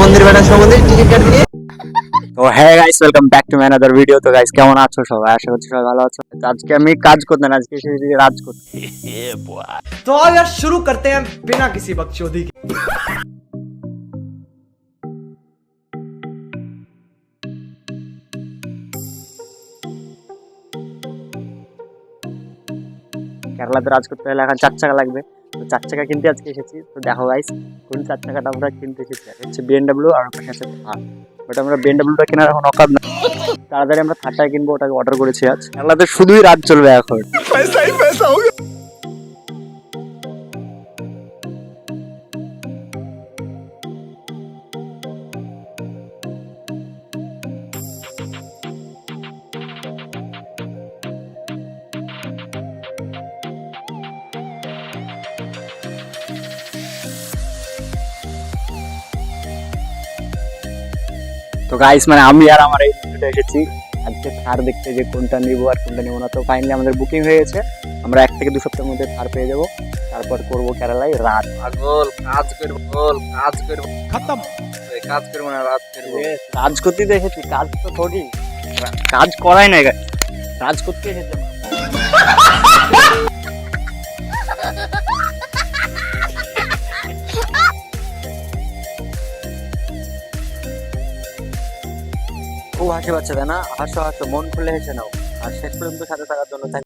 সমন্দির বেটা সমন্দির টিকিট কাটবি নিয়ে। তো হ্যাঁ guys, welcome back to my another video. তো গাইস, কেমন আছো সবাই? আশা করছি সবাই ভালো আছো। তো আজকে আমি কাজ করতে না, আজকে এসেছি রাজ করতে। तो आओ यार शुरू करते हैं बिना किसी बकचोदी के। কেরালাতে রাজ করতে হলে এখন 4 চাকা লাগবে। তো 4 চাকা কিনতে আজকে এসেছি। তো দেখো গাইস, কোন 4 চাকাটা আমরা কিনতে এসেছি। এটা হচ্ছে BMW আর ওখানে আছে থার। বাট আমরা BMWটা কেনার এখন অকাদ না, তাড়াতাড়ি আমরা থারটা কিনবো, ওটাকে অর্ডার করেছি আজ। কেরালাতে শুধুই রাজ চলবে এখন। তো গাইস, মানে আমি আর আমার এই বন্ধুটা এসেছি আজকে থার দেখতে, যে কোনটা নিবো আর কোনটা নিবো না। তো ফাইনালি আমাদের বুকিং হয়ে গেছে, আমরা 1 থেকে 2 সপ্তাহের মধ্যে থার পেয়ে যাবো। তারপর করবো কেরালায় রাত। পাগল কাজ করবো, বল কাজ করবো, खत्म। কাজ করবো না রাত করবো। কাজ করতেই তো এসেছি, কাজ তো থোড়ি, কাজ করাই নাই guys, কাজ করতে এসেছি আমরা। খুব হাসি পাচ্ছে তাই না? হাসো হাসো, মন খুলে হেসে নাও। আর শেষ পর্যন্ত সাথে থাকার জন্য thank you.